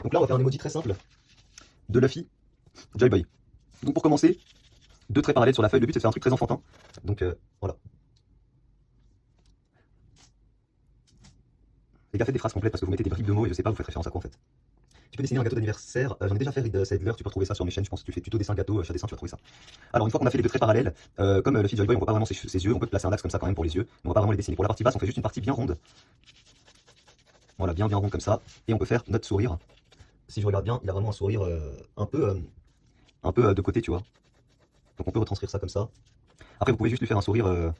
Donc là, on va faire un emoji très simple de Luffy, Joy Boy. Donc pour commencer, deux traits parallèles sur la feuille. Le but c'est de faire un truc très enfantin. Donc voilà. Les gars, faites des phrases complètes parce que vous mettez des bribes de mots et je sais pas, vous faites référence à quoi en fait. Tu peux dessiner un gâteau d'anniversaire. J'en ai déjà fait Reed Seidler, tu peux retrouver ça sur mes chaînes. Je pense que tu fais tuto dessin gâteau, chat dessin, tu vas trouver ça. Alors une fois qu'on a fait les deux traits parallèles, comme Luffy Joy Boy, on voit pas vraiment ses yeux, on peut placer un axe comme ça quand même pour les yeux, mais on va pas vraiment les dessiner. Pour la partie basse, on fait juste une partie bien ronde. Voilà, bien ronde comme ça. Et on peut faire notre sourire. Si je regarde bien, il a vraiment un sourire un peu de côté, tu vois. Donc on peut retranscrire ça comme ça. Après, vous pouvez juste lui faire un sourire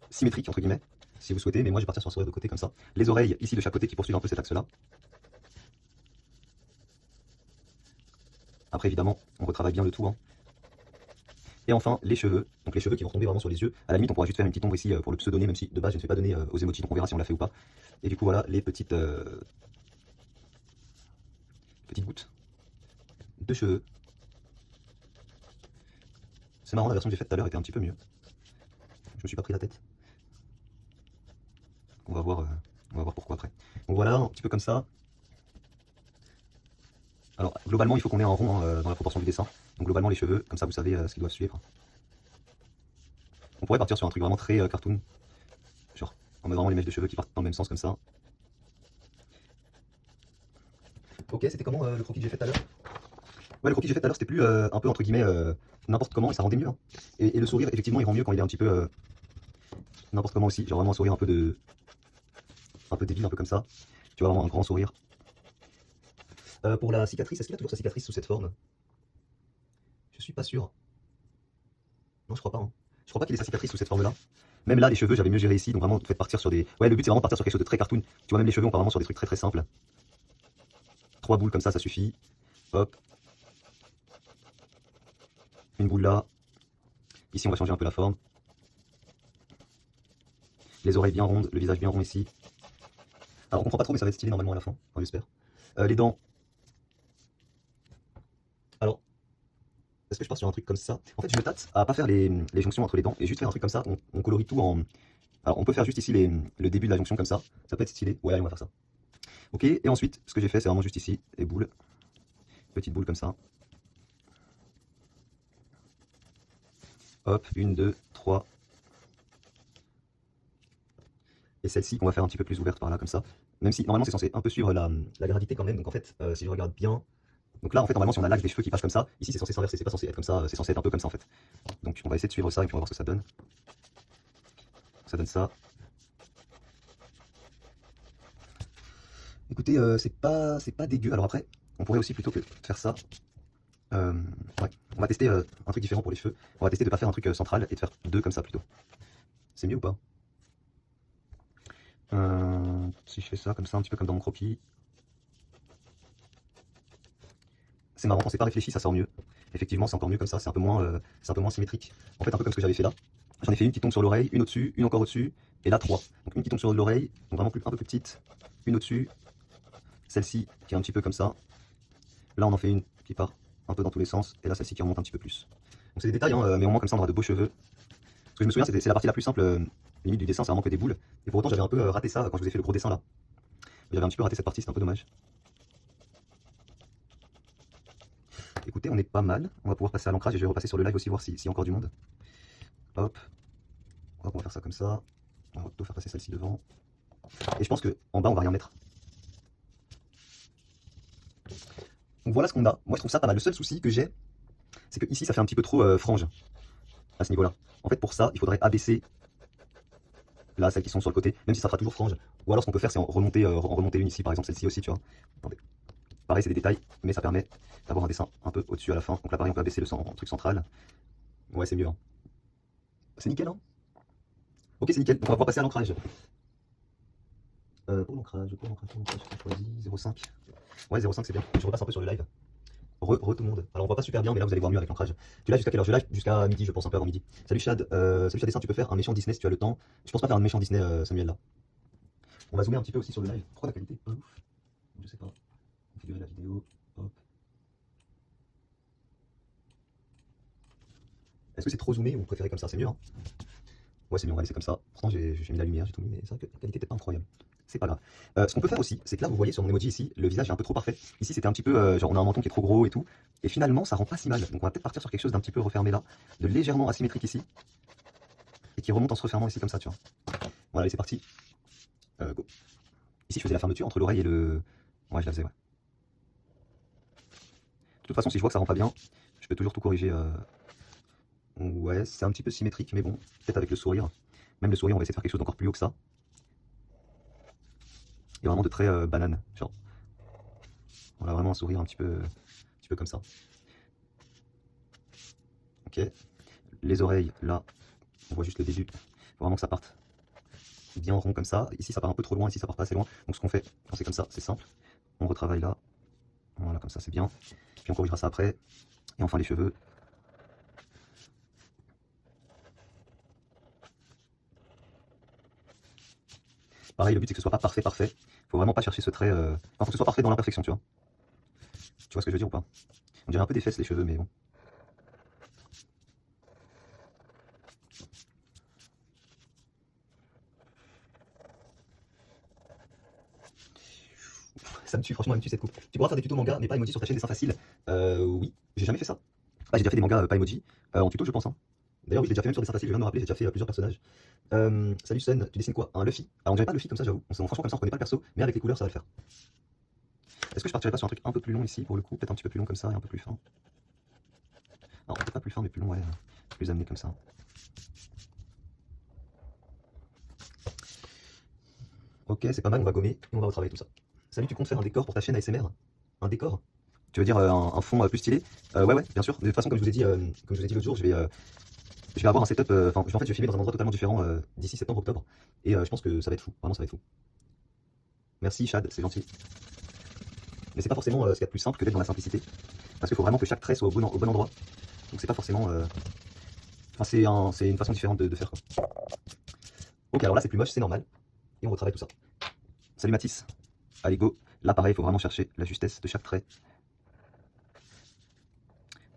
symétrique, entre guillemets, si vous souhaitez, mais moi je vais partir sur un sourire de côté comme ça. Les oreilles ici de chaque côté qui poursuivent un peu cet axe-là. Après, évidemment, on retravaille bien le tout. Hein. Et enfin, les cheveux. Donc les cheveux qui vont tomber vraiment sur les yeux. À la limite, on pourra juste faire une petite ombre ici pour le pseudoné, même si de base je ne suis pas donné aux emojis, donc on verra si on l'a fait ou pas. Et du coup, voilà les petites gouttes de cheveux. C'est marrant, la version que j'ai faite tout à l'heure était un petit peu mieux. Je me suis pas pris la tête. On va voir pourquoi après. Donc voilà, un petit peu comme ça. Alors globalement, il faut qu'on ait un rond dans la proportion du dessin. Donc globalement, les cheveux, comme ça vous savez ce qu'ils doivent suivre. On pourrait partir sur un truc vraiment très cartoon. Genre, on met vraiment les mèches de cheveux qui partent dans le même sens comme ça. Ok, c'était comment le croquis que j'ai fait tout à l'heure? Ouais, le croquis que j'ai fait tout à l'heure, c'était plus un peu entre guillemets n'importe comment et ça rendait mieux. Hein. Et le sourire, effectivement, il rend mieux quand il est un petit peu n'importe comment aussi. Genre vraiment un sourire un peu débile, un peu comme ça. Tu vois, vraiment un grand sourire. Pour la cicatrice, est-ce qu'il a toujours sa cicatrice sous cette forme? Je suis pas sûr. Non, je crois pas. Hein. Je crois pas qu'il ait sa cicatrice sous cette forme-là. Même là, les cheveux, j'avais mieux géré ici. Donc vraiment, faites partir sur des. Ouais, le but c'est vraiment de partir sur quelque chose de très cartoon. Tu vois, même les cheveux, on part vraiment sur des trucs très très simples. 3 boules comme ça suffit. Hop. Une boule là. Ici, on va changer un peu la forme. Les oreilles bien rondes, le visage bien rond ici. Alors, on comprend pas trop, mais ça va être stylé normalement à la fin. Enfin, j'espère. Les dents. Alors, est-ce que je pars sur un truc comme ça? En fait, je me tâte à pas faire les jonctions entre les dents et juste faire un truc comme ça. On colorie tout en. Alors, on peut faire juste ici le début de la jonction comme ça. Ça peut être stylé. Ouais, allez, on va faire ça. Ok, et ensuite, ce que j'ai fait, c'est vraiment juste ici, les boules. Petite boule comme ça. Hop, 1, 2, 3. Et celle-ci, on va faire un petit peu plus ouverte par là, comme ça. Même si, normalement, c'est censé un peu suivre la gravité quand même. Donc en fait, si je regarde bien... Donc là, en fait, normalement, si on a l'axe des cheveux qui passe comme ça, ici, c'est censé s'inverser. C'est pas censé être comme ça. C'est censé être un peu comme ça, en fait. Donc on va essayer de suivre ça et puis on va voir ce que ça donne. Ça donne ça. Écoutez, c'est pas dégueu. Alors après, on pourrait aussi, plutôt que de faire ça... ouais, on va tester un truc différent pour les cheveux. On va tester de pas faire un truc central et de faire deux comme ça, plutôt. C'est mieux ou pas? Si je fais ça comme ça, un petit peu comme dans mon croquis. C'est marrant, quand c'est pas réfléchi, ça sort mieux. Effectivement, c'est encore mieux comme ça, c'est un peu moins symétrique. En fait, un peu comme ce que j'avais fait là. J'en ai fait une qui tombe sur l'oreille, une au-dessus, une encore au-dessus, et là 3. Donc une qui tombe sur l'oreille, donc vraiment un peu plus petite, une au-dessus, celle-ci qui est un petit peu comme ça. Là, on en fait une qui part un peu dans tous les sens, et là, celle-ci qui remonte un petit peu plus. Donc c'est des détails, hein, mais au moins comme ça, on aura de beaux cheveux. Ce que je me souviens, c'est la partie la plus simple, limite du dessin, c'est vraiment que des boules. Et pour autant, j'avais un peu raté ça quand je vous ai fait le gros dessin là. J'avais un petit peu raté cette partie, c'est un peu dommage. Écoutez, on est pas mal. On va pouvoir passer à l'ancrage et je vais repasser sur le live aussi, voir s'il y a encore du monde. Hop. On va faire ça comme ça. On va plutôt faire passer celle-ci devant. Et je pense qu'en bas, on va rien mettre. Donc voilà ce qu'on a. Moi, je trouve ça pas mal. Le seul souci que j'ai, c'est que ici, ça fait un petit peu trop frange à ce niveau-là. En fait, pour ça, il faudrait abaisser là, celles qui sont sur le côté, même si ça fera toujours frange. Ou alors, ce qu'on peut faire, c'est en remonter une ici, par exemple, celle-ci aussi, tu vois. Attendez. Pareil, c'est des détails, mais ça permet d'avoir un dessin un peu au-dessus à la fin. Donc là, pareil, on peut abaisser le truc central. Ouais, c'est mieux. Hein. C'est nickel, hein. Ok, c'est nickel. Donc, on va pouvoir passer à l'ancrage. Pour l'ancrage, j'ai choisi 0,5. Ouais, 0,5, c'est bien. Je repasse un peu sur le live. Re tout le monde. Alors, on voit pas super bien, mais là, vous allez voir mieux avec l'ancrage. Tu live jusqu'à quelle heure? Je live jusqu'à midi, je pense, un peu avant midi. Salut Chad. Salut Chad Dessin, tu peux faire un méchant Disney si tu as le temps. Je pense pas faire un méchant Disney, Samuel, là. On va zoomer un petit peu aussi sur le live. Pourquoi la qualité est pas ouf? Je sais pas. Configurer la vidéo. Hop. Est-ce que c'est trop zoomé ou vous préférez comme ça? C'est mieux, hein? Ouais, c'est mieux, on va laisser comme ça. Pourtant, j'ai mis la lumière, j'ai tout mis, mais c'est vrai que la qualité n'est pas incroyable. c'est pas grave. Ce qu'on peut faire aussi, c'est que là, vous voyez sur mon emoji ici, le visage est un peu trop parfait. Ici, c'était un petit peu, genre on a un menton qui est trop gros et tout. Et finalement, ça rend pas si mal. Donc on va peut-être partir sur quelque chose d'un petit peu refermé là, de légèrement asymétrique ici, et qui remonte en se refermant ici comme ça, tu vois. Voilà, allez, c'est parti. Go. Ici, je faisais la fermeture entre l'oreille et le... Ouais, je la faisais, ouais. De toute façon, si je vois que ça rend pas bien, je peux toujours tout corriger. Ouais, c'est un petit peu symétrique, mais bon, peut-être avec le sourire. Même le sourire, on va essayer de faire quelque chose d'encore plus haut que ça. Et vraiment de très banane, genre. On a vraiment un sourire un petit peu comme ça. Ok. Les oreilles, là, on voit juste le début. Faut vraiment que ça parte bien rond comme ça. Ici, ça part un peu trop loin, ici, ça part pas assez loin. Donc ce qu'on fait, quand c'est comme ça, c'est simple. On retravaille là. Voilà, comme ça, c'est bien. Puis on corrigera ça après. Et enfin, les cheveux. Pareil, le but, c'est que ce soit pas parfait, parfait. Faut vraiment pas chercher ce trait... Enfin, faut que ce soit parfait dans l'imperfection, tu vois. Tu vois ce que je veux dire ou pas? On dirait un peu des fesses, les cheveux, mais bon. Ça me tue, franchement, elle me tue cette coupe. Tu pourras faire des tutos manga, mais pas emoji sur ta chaîne Dessin Facile. Oui, j'ai jamais fait ça. Ah, j'ai déjà fait des mangas pas emoji, en tuto, je pense. Hein. D'ailleurs, oui, je l'ai déjà fait même sur Dessin Facile, je viens de me rappeler, j'ai déjà fait plusieurs personnages. Salut Sun, tu dessines quoi? Un Luffy? Alors, on dirait pas Luffy comme ça, j'avoue. Franchement, comme ça, on connaît pas le perso, mais avec les couleurs, ça va le faire. Est-ce que je partirais pas sur un truc un peu plus long ici, pour le coup? Peut-être un petit peu plus long comme ça et un peu plus fin. Non, peut-être pas plus fin, mais plus long, ouais. Plus amené comme ça. Ok, c'est pas mal, on va gommer et on va retravailler tout ça. Salut, tu comptes faire un décor pour ta chaîne ASMR? Un décor? Tu veux dire un fond plus stylé? Ouais, ouais, bien sûr. De toute façon, comme je vous ai dit, l'autre jour, je vais avoir un setup. Enfin, en fait, je vais filmer dans un endroit totalement différent d'ici septembre-octobre. Et je pense que ça va être fou. Vraiment, ça va être fou. Merci, Chad, c'est gentil. Mais c'est pas forcément ce qu'il y a de plus simple que d'être dans la simplicité. Parce qu'il faut vraiment que chaque trait soit au bon endroit. Donc, c'est pas forcément. Enfin, c'est une façon différente de faire, quoi. Ok, alors là, c'est plus moche, c'est normal. Et on retravaille tout ça. Salut Mathis. Allez, go. Là, pareil, il faut vraiment chercher la justesse de chaque trait.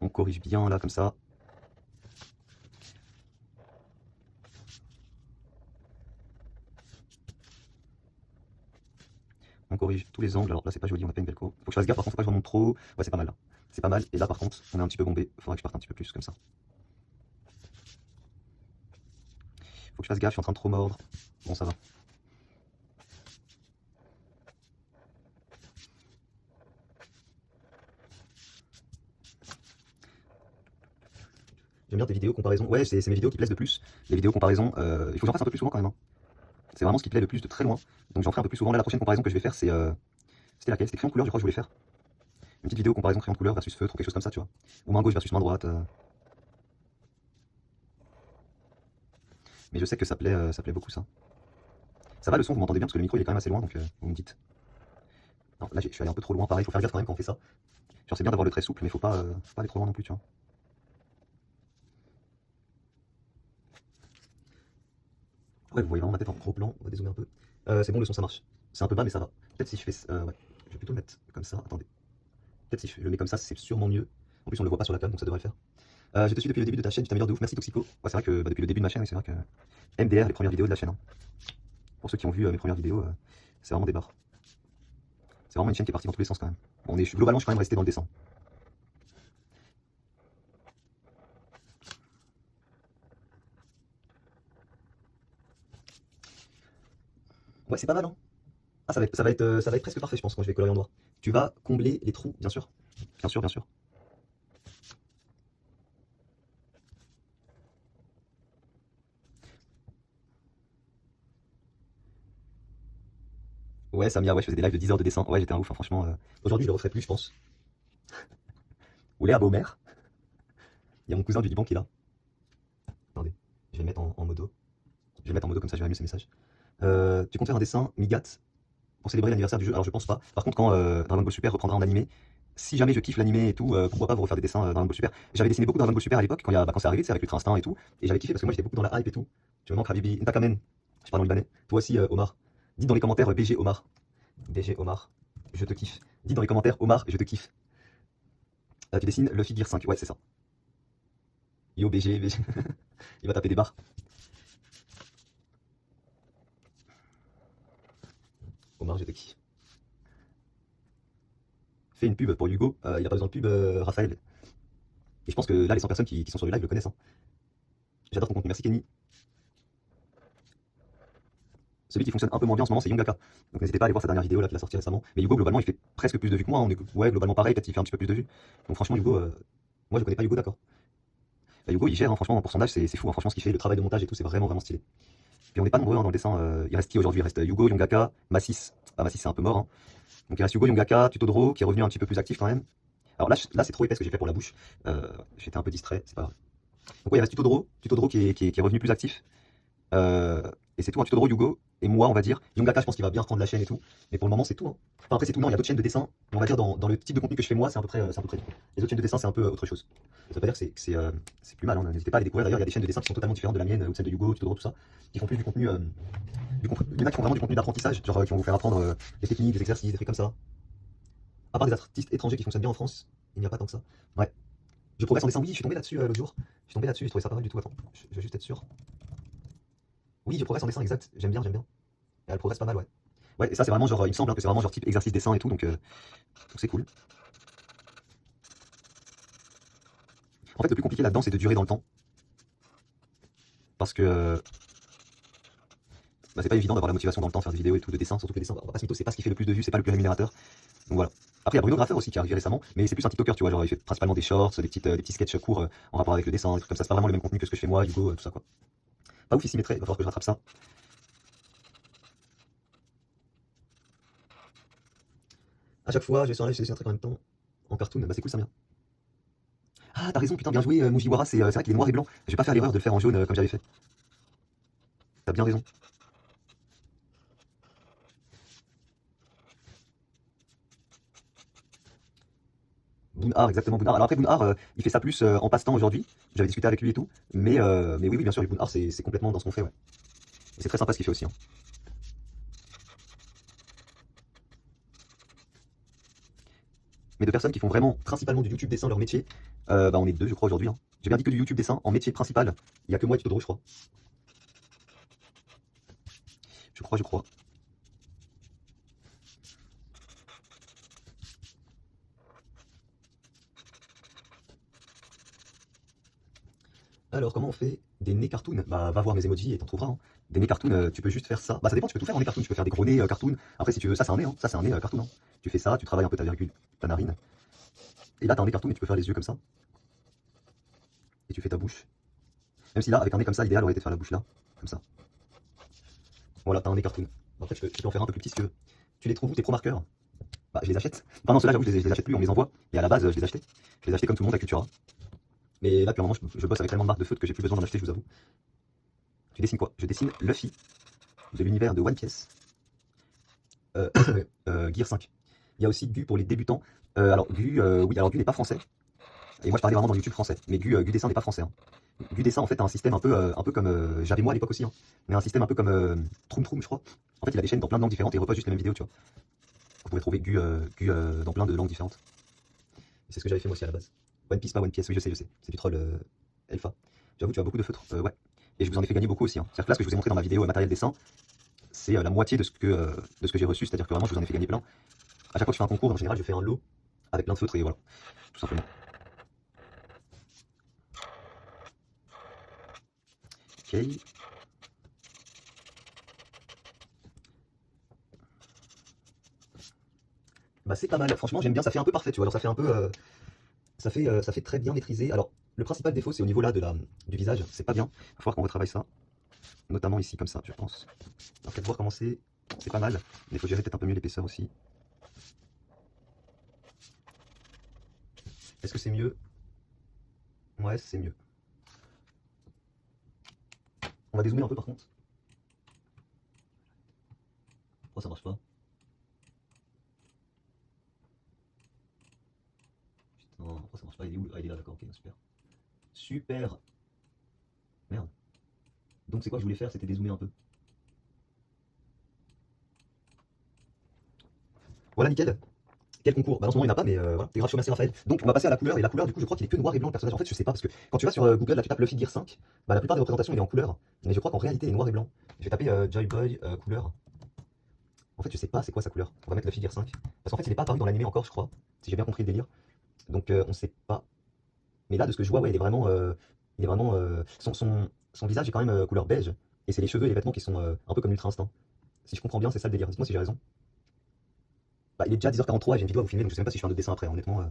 On corrige bien là, comme ça. On corrige tous les angles. Alors là, c'est pas joli, on a pas une belle courbe. Faut que je fasse gaffe, par contre, faut pas que je remonte trop. Ouais, c'est pas mal là. C'est pas mal. Et là, par contre, on est un petit peu bombé. Faudrait que je parte un petit peu plus, comme ça. Faut que je fasse gaffe, je suis en train de trop mordre. Bon, ça va. J'aime bien tes vidéos comparaison. Ouais, c'est mes vidéos qui plaisent le plus. Les vidéos comparaison, il faut que j'en fasse un peu plus souvent quand même. Hein. C'est vraiment ce qui plaît le plus de très loin. Donc j'en ferai un peu plus souvent. Là, la prochaine comparaison que je vais faire, c'est. C'était laquelle? C'était crayon de couleur, je crois que je voulais faire. Une petite vidéo comparaison crayon de couleur versus feutre ou quelque chose comme ça, tu vois. Ou main gauche versus main droite. Mais je sais que ça plaît beaucoup ça. Ça va le son, vous m'entendez bien parce que le micro il est quand même assez loin, donc vous me dites. Non, là je suis allé un peu trop loin, pareil, faut faire gaffe quand même quand on fait ça. Genre c'est bien d'avoir le trait souple, mais faut pas aller trop loin non plus, tu vois. Ouais, vous voyez vraiment ma tête en gros plan, on va dézoomer un peu. C'est bon, le son ça marche. C'est un peu bas, mais ça va. Peut-être si je fais. Ouais, je vais plutôt le mettre comme ça, attendez. Peut-être si je le mets comme ça, c'est sûrement mieux. En plus, on le voit pas sur la cam, donc ça devrait le faire. Je te suis depuis le début de ta chaîne, tu t'améliores de ouf, merci Toxico. Ouais, c'est vrai que depuis le début de ma chaîne, oui, c'est vrai que. MDR, les premières vidéos de la chaîne. Hein. Pour ceux qui ont vu mes premières vidéos, c'est vraiment des barres. C'est vraiment une chaîne qui est partie dans tous les sens quand même. Bon, globalement, je suis quand même resté dans le dessin. Ouais, c'est pas mal, hein. Ah, ça va être presque parfait, je pense, quand je vais colorer en noir. Tu vas combler les trous, bien sûr. Bien sûr, bien sûr. Ouais, Samia, ouais, je faisais des lives de 10 heures de dessin. Ouais, j'étais un ouf, hein, franchement. Aujourd'hui, je le referai plus, je pense. Ou Léa Beaumère. Il y a mon cousin du Liban qui est là. Attendez, je vais le mettre en modo. Je vais le mettre en modo comme ça, je verrai mieux ces messages. Tu comptes faire un dessin Migat pour célébrer l'anniversaire du jeu? Alors, je pense pas. Par contre, quand Dragon Ball Super reprendra en animé, si jamais je kiffe l'animé et tout, pourquoi pas vous refaire des dessins Dragon Ball Super. J'avais dessiné beaucoup Dragon Ball Super à l'époque, quand c'est arrivé, c'est avec l'Ultra Instinct et tout. Et j'avais kiffé parce que moi j'étais beaucoup dans la hype et tout. Tu me manques, Habibi. Ntakamen. Je parle en libanais. Toi aussi, Omar. Dis dans les commentaires BG Omar. BG Omar. Je te kiffe. Dis dans les commentaires Omar, je te kiffe. Tu dessines Luffy Gear 5. Ouais, c'est ça. Yo, BG, BG. Il va taper des barres. Trop marre, j'ai de qui. Fais une pub pour Hugo, il a pas besoin de pub, Raphaël. Et je pense que là, les 100 personnes qui sont sur le live le connaissent. Hein. J'adore ton contenu, merci Kenny. Celui qui fonctionne un peu moins bien en ce moment, c'est Youngaka. Donc n'hésitez pas à aller voir sa dernière vidéo là qu'il a sorti récemment. Mais Hugo, globalement, il fait presque plus de vues que moi. On est ouais, globalement pareil, peut-être il fait un petit peu plus de vues. Donc franchement, Hugo, moi je connais pas Hugo, d'accord. Bah, Hugo, il gère, hein, franchement, pour sondage, c'est fou. Hein, franchement, ce qu'il fait, le travail de montage et tout, c'est vraiment, vraiment stylé. Puis on n'est pas nombreux hein, dans le dessin. Il reste qui aujourd'hui? Il reste Hugo, Youngaka, Massis. Ah, Massis, c'est un peu mort. Hein. Donc il reste Hugo, Youngaka, Tutodro, qui est revenu un petit peu plus actif quand même. Alors là c'est trop épais ce que j'ai fait pour la bouche. J'étais un peu distrait, c'est pas grave. Donc ouais, il reste Tutodro qui est revenu plus actif. Et c'est tout, hein, Tutodro, Hugo, et moi, on va dire. Youngaka, je pense qu'il va bien reprendre la chaîne et tout. Mais pour le moment, c'est tout. Hein. Enfin, après, c'est tout. Non, il y a d'autres chaînes de dessin. Mais on va dire, dans le type de contenu que je fais moi, c'est à peu près tout. Les autres chaînes de dessin, c'est un peu autre chose. Ça veut pas dire que c'est plus mal. Hein. N'hésitez pas à les découvrir. D'ailleurs, il y a des chaînes de dessin qui sont totalement différentes de la mienne, ou de celle de Hugo, Tutodro, tout ça. Qui font plus du contenu. Il y en a qui font vraiment du contenu d'apprentissage, genre qui vont vous faire apprendre des techniques, des exercices, des trucs comme ça. À part des artistes étrangers qui fonctionnent bien en France, il n'y a pas tant que ça. Ouais. Je progresse en dessin, oui, je suis tombé là-dessus l'autre jour. Je suis tombé là-dessus, je trouvais ça pas mal du tout. Attends, je vais juste être sûr. Oui, je progresse en dessin, exact. J'aime bien. Et elle progresse pas mal, ouais. Ouais, et ça, c'est vraiment genre, il me semble hein, que c'est vraiment genre type exercice dessin et tout, donc c'est cool. En fait, le plus compliqué là-dedans, c'est de durer dans le temps. Parce que bah, c'est pas évident d'avoir la motivation dans le temps, faire des vidéos et tout, de dessin, surtout que le dessin, on va pas se mytho, c'est pas ce qui fait le plus de vues, c'est pas le plus rémunérateur. Donc voilà. Après, il y a Bruno Graffer aussi qui est arrivé récemment, mais c'est plus un TikToker, tu vois, genre il fait principalement des shorts, des petits sketchs courts en rapport avec le dessin, des trucs comme ça, c'est pas vraiment le même contenu que ce que je fais moi, Hugo, tout ça quoi. Pas ouf ici, mais il va falloir que je rattrape ça. À chaque fois, je vais sur un live, je un truc en même temps, en cartoon, bah c'est cool, ça bien. Ah, t'as raison, putain, bien joué, Mujiwara, c'est vrai qu'il est noir et blanc. Je vais pas faire l'erreur de le faire en jaune comme j'avais fait. T'as bien raison. Bounhar, exactement, Bounhar. Alors après, Bounhar, il fait ça plus en passe-temps aujourd'hui. J'avais discuté avec lui et tout. Mais oui, bien sûr, les Bounhar, c'est complètement dans ce qu'on fait, ouais. Et c'est très sympa ce qu'il fait aussi. Hein. Mais de personnes qui font vraiment principalement du YouTube dessin leur métier, bah on est deux, je crois, aujourd'hui. Hein. J'ai bien dit que du YouTube dessin en métier principal. Il n'y a que moi et Tutodro, je crois. Je crois. Alors, comment on fait des nez cartoon? Bah, va voir mes emojis et t'en trouveras. Hein. Des nez cartoon, tu peux juste faire ça. Bah, ça dépend, tu peux tout faire en nez cartoon. Tu peux faire des gros nez cartoon. Après, si tu veux, ça c'est un nez, hein. Ça c'est un nez cartoon. Hein. Tu fais ça, tu travailles un peu ta virgule, ta narine. Et là, t'as un nez cartoon et tu peux faire les yeux comme ça. Et tu fais ta bouche. Même si là, avec un nez comme ça, l'idéal aurait été de faire la bouche là, comme ça. Voilà, t'as un nez cartoon. Après, tu peux en faire un peu plus petit si tu veux. Tu les trouves où tes pro-marqueurs? Bah, je les achète. Enfin, non, ceux-là, j'avoue, je les achète plus, on me les envoie. Et à la base, je les achetais. Je les achetais comme tout le monde à Cultura. Mais là, depuis un moment, je bosse avec tellement de marques de feutres que j'ai plus besoin d'en acheter, je vous avoue. Tu dessines quoi? Je dessine Luffy, de l'univers de One Piece. Gear 5. Il y a aussi Gu pour les débutants. Alors, Gu, oui, alors Gu n'est pas français. Et moi, je parlais vraiment dans YouTube français. Mais Gu Dessin n'est pas français. Hein. Gu Dessin, en fait, a un système un peu comme. J'avais moi à l'époque aussi. Hein. Mais un système un peu comme Troum Troum, je crois. En fait, il a des chaînes dans plein de langues différentes et il reposte juste les mêmes vidéos, tu vois. Vous pouvez trouver Gu dans plein de langues différentes. C'est ce que j'avais fait moi aussi à la base. One Piece, pas One Piece, oui, je sais. C'est du troll Elpha. J'avoue, tu as beaucoup de feutres. Ouais. Et je vous en ai fait gagner beaucoup aussi. Hein. C'est-à-dire que là, ce que je vous ai montré dans ma vidéo matériel dessin, c'est la moitié de ce que j'ai reçu. C'est-à-dire que vraiment, je vous en ai fait gagner plein. À chaque fois que je fais un concours, en général, je fais un lot avec plein de feutres et voilà. Tout simplement. Ok. Bah c'est pas mal, franchement j'aime bien, ça fait un peu parfait, tu vois, alors ça fait un peu, ça fait très bien maîtrisé. Alors le principal défaut c'est au niveau là du visage, c'est pas bien, il va falloir qu'on retravaille ça, notamment ici comme ça je pense. Alors peut-être voir comment c'est pas mal, mais il faut gérer peut-être un peu mieux l'épaisseur aussi. Est-ce que c'est mieux? Ouais c'est mieux. On va dézoomer un peu par contre. Pourquoi ça marche pas? Putain, pourquoi ça marche pas? Il est où? Ah il est là, d'accord, ok, super. Super. Merde. Donc c'est quoi que je voulais faire? C'était dézoomer un peu. Voilà, nickel. Quel concours? Bah en ce moment il n'y en a pas, mais voilà, t'es grave chaud, merci Raphaël. Donc on va passer à la couleur, et la couleur du coup je crois qu'il est que noir et blanc le personnage. En fait je sais pas, parce que quand tu vas sur Google, là tu tapes Luffy Gear 5, bah la plupart des représentations il est en couleur, mais je crois qu'en réalité il est noir et blanc. Je vais taper Joy Boy couleur. fait, je sais pas c'est quoi sa couleur. On va mettre le figure 5. Parce qu'en fait, il est pas apparu dans l'animé encore, je crois. Si j'ai bien compris le délire. Donc, on sait pas. Mais là, de ce que je vois, ouais, il est vraiment. Son visage est quand même couleur beige. Et c'est les cheveux et les vêtements qui sont un peu comme l'Ultra Instinct. Si je comprends bien, c'est ça le délire. Dites-moi si j'ai raison. Bah, il est déjà 10h43 et j'ai une vidéo à vous filmer, donc je sais même pas si je fais un autre dessin après, honnêtement.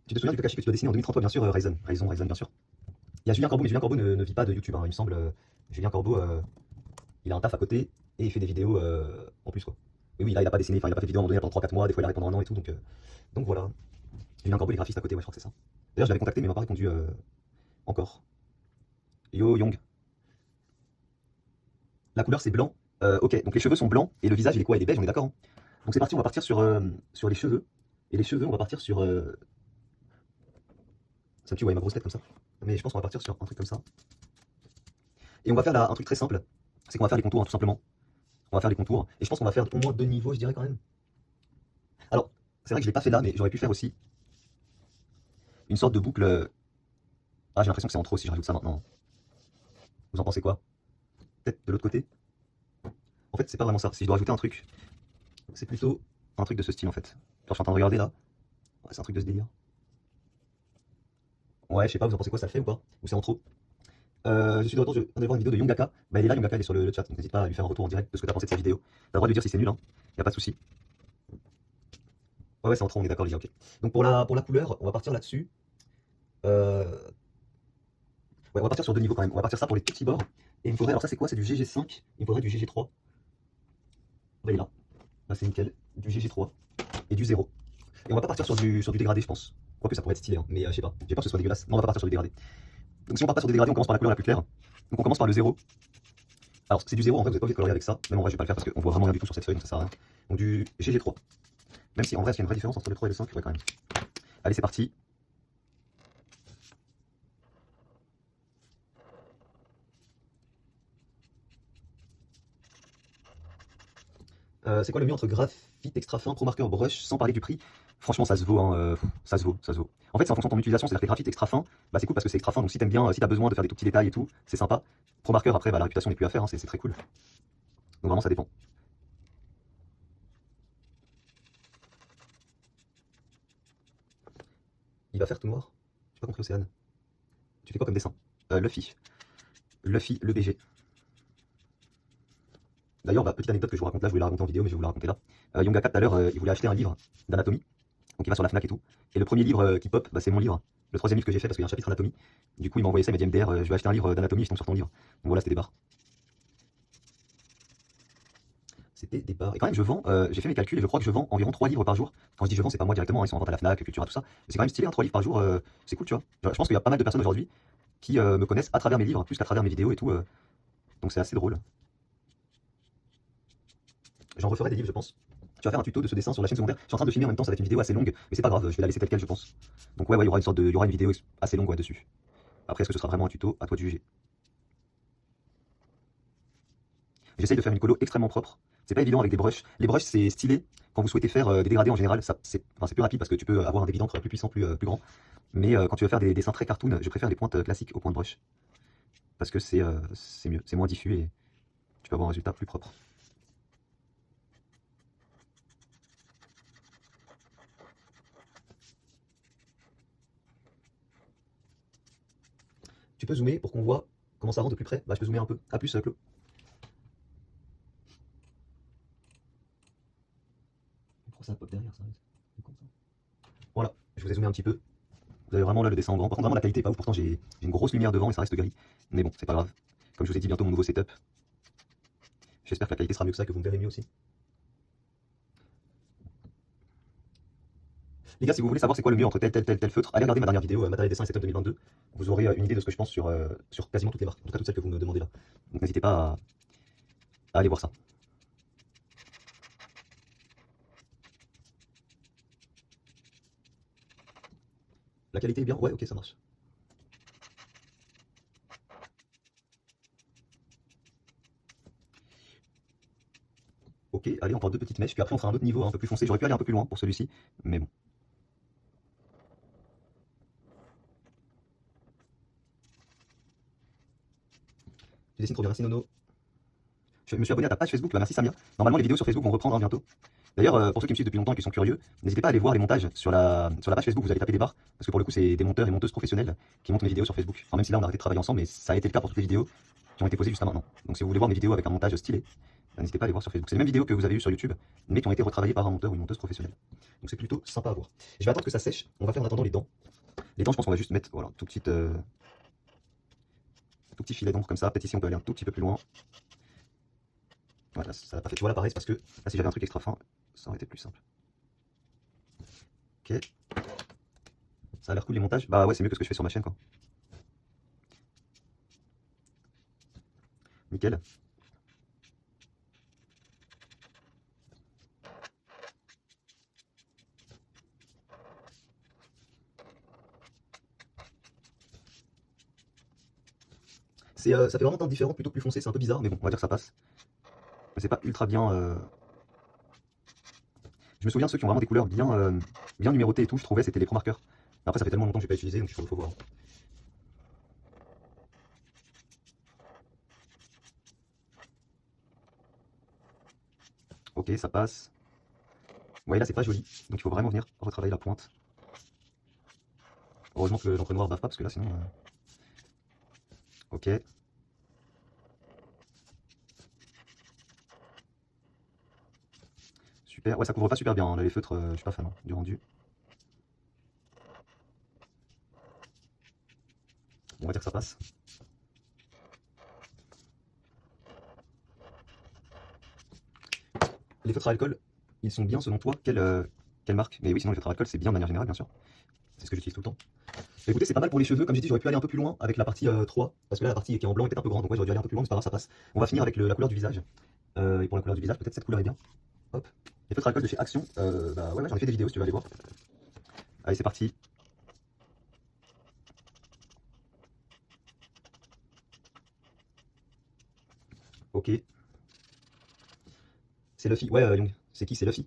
Tu te souviens du Kakashi que tu dois dessiner en 2033, bien sûr, Ryzen, bien sûr. Il y a Julien Corbeau, mais Julien Corbeau ne vit pas de YouTube, hein, il me semble. Julien Corbeau, il a un taf à côté et il fait des vidéos en plus, quoi. Et oui, là, il a pas dessiné, enfin, il a pas fait de vidéo pendant 3-4 mois, des fois il arrête pendant un an et tout, donc voilà. Julien Corbeau, il est graphiste à côté, ouais, je crois que c'est ça. D'ailleurs, je l'avais contacté, mais il m'a pas répondu encore. Yo, Young. La couleur, c'est blanc. Ok, donc les cheveux sont blancs et le visage, il est quoi? Il est beige, on est d'accord, hein. Donc c'est parti, on va partir sur les cheveux. Et les cheveux, on va partir sur. Ça me tue, ouais, ma grosse tête comme ça. Mais je pense qu'on va partir sur un truc comme ça. Et on va faire là un truc très simple. C'est qu'on va faire les contours, hein, tout simplement. On va faire les contours. Et je pense qu'on va faire au moins 2 niveaux, je dirais quand même. Alors, c'est vrai que je l'ai pas fait là, mais j'aurais pu faire aussi une sorte de boucle. Ah, j'ai l'impression que c'est en trop si je rajoute ça maintenant. Vous en pensez quoi? Peut-être de l'autre côté? En fait, c'est pas vraiment ça. Si je dois rajouter un truc, c'est plutôt un truc de ce style en fait. Genre, je suis en train de regarder là. Ouais, c'est un truc de ce délire. Ouais, je sais pas, vous en pensez quoi, ça le fait ou pas? Ou c'est en trop? Je suis de retour, je viens de voir une vidéo de Yongaka. Bah, il est là, Yongaka, il est sur le chat, donc n'hésite pas à lui faire un retour en direct de ce que t'as pensé de sa vidéo. T'as le droit de lui dire si c'est nul, hein. Y a pas de souci. Ouais, ouais, c'est en trop, on est d'accord, les gars, ok. Donc pour la couleur, on va partir là-dessus. Euh, Ouais, on va partir sur 2 niveaux quand même. On va partir ça pour les tout petits bords. Et il me faudrait, alors ça c'est quoi? C'est du GG5. Il me faudrait du GG3. Bah, il est là. Là, c'est nickel. Du GG3 et du 0. Et on va pas partir sur du dégradé, je pense. Quoique ça pourrait être stylé, hein. Mais je sais pas. J'ai peur que ce soit dégueulasse. Non, on va pas partir sur du dégradé. Donc si on part pas sur du dégradé, on commence par la couleur la plus claire. Donc on commence par le 0. Alors c'est du 0, en vrai, vous n'êtes pas obligé de colorier avec ça. Même en vrai, je vais pas le faire parce qu'on voit vraiment rien du tout sur cette feuille, donc ça sert à rien. Donc du GG3. Même si en vrai, il y a une vraie différence entre le 3 et le 5, ouais, quand même. Allez, c'est parti. C'est quoi le mieux entre graphite extra fin, pro marqueur, brush, sans parler du prix? Franchement, ça se vaut, hein, ça se vaut, ça se vaut. En fait, c'est en fonction de ton utilisation, c'est-à-dire que les graphites extra fin, bah, c'est cool parce que c'est extra fin, donc si t'aimes bien, si t'as besoin de faire des tout petits détails et tout, c'est sympa. Pro marqueur, après, bah, la réputation n'est plus à faire, hein, c'est très cool. Donc vraiment, ça dépend. Il va faire tout noir? J'ai pas compris, Océane. Tu fais quoi comme dessin? Luffy. Luffy, le BG. D'ailleurs, bah, petite anecdote que je vous raconte là, je voulais la raconter en vidéo, mais je vais vous la raconter là. Yongaka, tout à l'heure, il voulait acheter un livre d'anatomie. Donc il va sur la Fnac et tout. Et le premier livre qui pop, bah, c'est mon livre. Le troisième livre que j'ai fait parce qu'il y a un chapitre anatomie. Du coup, il m'a envoyé ça, il m'a dit MDR, je vais acheter un livre d'anatomie, je tombe sur ton livre. Donc voilà, c'était des barres. C'était des barres. Et quand même, je vends, j'ai fait mes calculs et je crois que je vends environ 3 livres par jour. Quand je dis je vends, c'est pas moi directement, hein, ils sont en vente à la Fnac, Cultura, tout ça. Mais c'est quand même stylé, hein, 3 livres par jour, c'est cool, tu vois. Je pense qu'il y a pas mal de personnes aujourd'hui qui me connaissent à travers mes livres, plus qu'à travers mes vidéos et tout. Donc c'est assez drôle. J'en referai des livres, je pense. Tu vas faire un tuto de ce dessin sur la chaîne secondaire. Je suis en train de filmer en même temps, ça va être une vidéo assez longue, mais c'est pas grave, je vais la laisser telle quelle, je pense. Donc ouais, il y aura il y aura une vidéo assez longue, ouais, dessus. Après, est-ce que ce sera vraiment un tuto? À toi de juger. J'essaye de faire une colo extrêmement propre. C'est pas évident avec des brushes. Les brushes, c'est stylé quand vous souhaitez faire des dégradés en général. C'est plus rapide parce que tu peux avoir un débit d'encre plus puissant, plus grand. Mais quand tu veux faire des dessins très cartoon, je préfère les pointes classiques aux pointes brush. Parce que c'est mieux, c'est moins diffus et tu peux avoir un résultat plus propre. Tu peux zoomer pour qu'on voit comment ça rend de plus près. Bah, je peux zoomer un peu. À plus, Claude. Pourquoi ça pop derrière ça? Voilà, je vous ai zoomé un petit peu. Vous avez vraiment là le dessin en grand. Par contre, vraiment la qualité est pas ouf. Pourtant, j'ai une grosse lumière devant et ça reste gris. Mais bon, c'est pas grave. Comme je vous ai dit, bientôt mon nouveau setup. J'espère que la qualité sera mieux que ça, que vous me verrez mieux aussi. Les gars, si vous voulez savoir c'est quoi le mieux entre tel feutre, allez regarder ma dernière vidéo, Matériel Dessin et Setup 2022. Vous aurez une idée de ce que je pense sur quasiment toutes les marques, en tout cas toutes celles que vous me demandez là. Donc n'hésitez pas à aller voir ça. La qualité est bien? Ouais, ok, ça marche. Ok, allez, encore 2 petites mèches, puis après on fera un autre niveau un peu plus foncé. J'aurais pu aller un peu plus loin pour celui-ci, mais bon. Tu dessines trop bien, merci Nono. Je me suis abonné à ta page Facebook, bah merci Samia. Normalement les vidéos sur Facebook vont reprendre hein, bientôt. D'ailleurs, pour ceux qui me suivent depuis longtemps et qui sont curieux, n'hésitez pas à aller voir les montages sur la page Facebook, vous allez taper des barres, parce que pour le coup c'est des monteurs et monteuses professionnels qui montent mes vidéos sur Facebook. Enfin même si là on a arrêté de travailler ensemble, mais ça a été le cas pour toutes les vidéos qui ont été posées juste maintenant. Donc si vous voulez voir mes vidéos avec un montage stylé, bah, n'hésitez pas à aller voir sur Facebook. C'est les mêmes vidéos que vous avez eues sur YouTube, mais qui ont été retravaillées par un monteur ou une monteuse professionnelle. Donc c'est plutôt sympa à voir. Je vais attendre que ça sèche, on va faire en attendant les dents. Les dents je pense qu'on va juste mettre voilà, tout petit filet d'ombre comme ça, peut-être ici on peut aller un tout petit peu plus loin. Voilà, ça n'a pas fait. Tu vois là pareil, c'est parce que là si j'avais un truc extra fin, ça aurait été plus simple. Ok. Ça a l'air cool les montages. Bah ouais, c'est mieux que ce que je fais sur ma chaîne quoi. Nickel. Ça fait vraiment teinte différente plutôt que plus foncé, c'est un peu bizarre, mais bon, on va dire que ça passe. Mais c'est pas ultra bien. Je me souviens de ceux qui ont vraiment des couleurs bien numérotées et tout, je trouvais c'était les Pro Markers. Après ça fait tellement longtemps que je n'ai pas utilisé, donc il faut voir. Ok, ça passe. Ouais, là c'est pas joli, donc il faut vraiment venir retravailler la pointe. Heureusement que l'encre noire bave pas, parce que là sinon... Ok. Super. Ouais, ça couvre pas super bien, hein. Là les feutres, je suis pas fan hein, du rendu. Bon, on va dire que ça passe. Les feutres à alcool, ils sont bien selon toi, quelle marque? Mais oui, sinon les feutres à alcool c'est bien de manière générale, bien sûr. C'est ce que j'utilise tout le temps. Écoutez, c'est pas mal pour les cheveux, comme j'ai dit, j'aurais pu aller un peu plus loin avec la partie 3, parce que là la partie qui est en blanc était un peu grande, donc ouais, j'aurais dû aller un peu plus loin, mais c'est pas grave, ça passe. On va finir avec la couleur du visage. Et pour la couleur du visage, peut-être cette couleur est bien. Hop. Les feutres à alcool de chez Action, bah ouais, j'en ai fait des vidéos si tu veux aller voir. Allez, c'est parti. Ok. C'est Luffy, ouais, Young. C'est qui? C'est Luffy.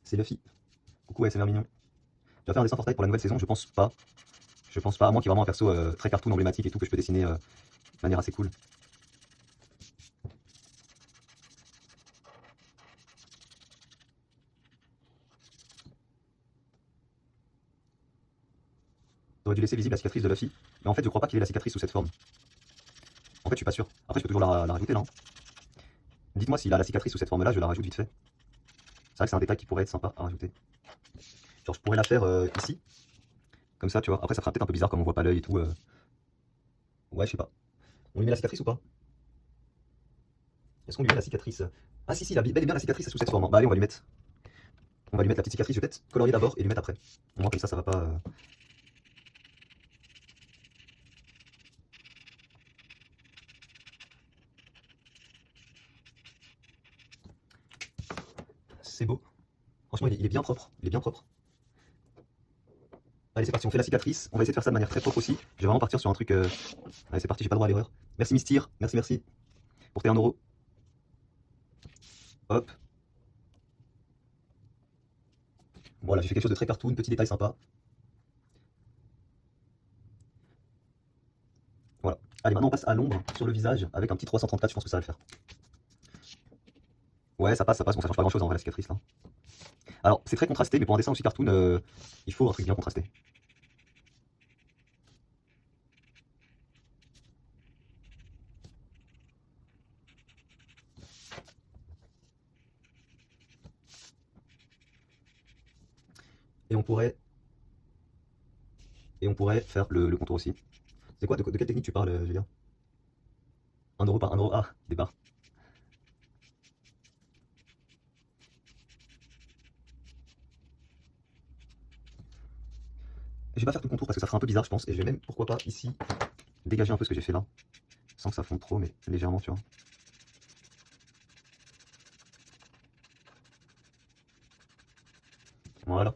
C'est Luffy. Coucou, ouais, c'est mignon. Tu vas faire un dessin portrait pour la nouvelle saison? Je pense pas. Je pense pas, à moins qu'il y ait vraiment un perso très cartoon emblématique et tout que je peux dessiner de manière assez cool. J'aurais dû laisser visible la cicatrice de Luffy, mais en fait je crois pas qu'il ait la cicatrice sous cette forme. En fait je suis pas sûr. Après je peux toujours la rajouter là. Hein. Dites-moi s'il a la cicatrice sous cette forme là, je la rajoute vite fait. C'est vrai que c'est un détail qui pourrait être sympa à rajouter. Genre je pourrais la faire ici. Comme ça tu vois. Après ça fera peut-être un peu bizarre comme on voit pas l'œil et tout. Ouais je sais pas. On lui met la cicatrice ou pas? Est-ce qu'on lui met la cicatrice? Ah si si, il a bel et bien la cicatrice sous cette forme. Bah allez on va lui mettre. On va lui mettre la petite cicatrice, je vais peut-être colorier d'abord et lui mettre après. Au moins comme ça va pas... C'est beau. Franchement il est bien propre. Il est bien propre. Allez c'est parti, on fait la cicatrice. On va essayer de faire ça de manière très propre aussi. Je vais vraiment partir sur un truc... Allez c'est parti, j'ai pas le droit à l'erreur. Merci Mystir, merci. Pour tes 1€. Hop. Voilà, j'ai fait quelque chose de très cartoon, petit détail sympa. Voilà. Allez, maintenant on passe à l'ombre sur le visage avec un petit 334, je pense que ça va le faire. Ouais, ça passe. Bon, ça change pas grand chose en vrai la cicatrice là. Alors, c'est très contrasté, mais pour un dessin aussi cartoon, il faut un truc bien contrasté. Et on pourrait faire le contour aussi. C'est quoi, de quelle technique tu parles, Julien? 1€ par 1€, ah, des barres. Je vais pas faire tout le contour parce que ça fera un peu bizarre, je pense. Et je vais même, pourquoi pas, ici, dégager un peu ce que j'ai fait là. Sans que ça fonde trop, mais légèrement, tu vois. Voilà.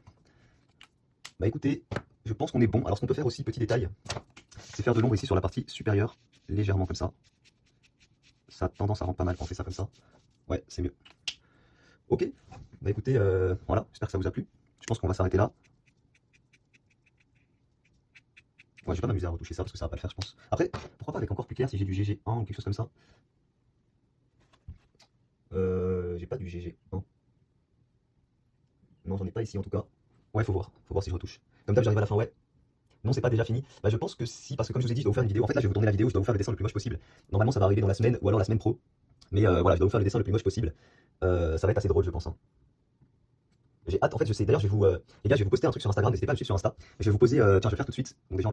Bah écoutez, je pense qu'on est bon. Alors ce qu'on peut faire aussi, petit détail, c'est faire de l'ombre ici sur la partie supérieure, légèrement comme ça. Ça a tendance à rendre pas mal quand on fait ça comme ça. Ouais, c'est mieux. Ok, bah écoutez, voilà, j'espère que ça vous a plu. Je pense qu'on va s'arrêter là. Ouais, je vais pas m'amuser à retoucher ça parce que ça va pas le faire, je pense. Après, pourquoi pas avec encore plus clair si j'ai du GG1 ou quelque chose comme ça. J'ai pas du GG1. Non, j'en ai pas ici en tout cas. Ouais, faut voir si je retouche. Comme d'hab, j'arrive à la fin, ouais. Non, c'est pas déjà fini. Bah, je pense que si, parce que comme je vous ai dit, je dois vous faire une vidéo. En fait, là, je vais vous tourner la vidéo, je dois vous faire le dessin le plus moche possible. Normalement, ça va arriver dans la semaine ou alors la semaine pro. Mais voilà, je dois vous faire le dessin le plus moche possible. Ça va être assez drôle, je pense, hein. J'ai hâte, en fait, je sais. D'ailleurs, je vais vous, les gars, je vais vous poster un truc sur Instagram, n'hésitez pas à me suivre sur Insta. Je vais vous poser, tiens, je vais le faire tout de suite. Donc, déjà,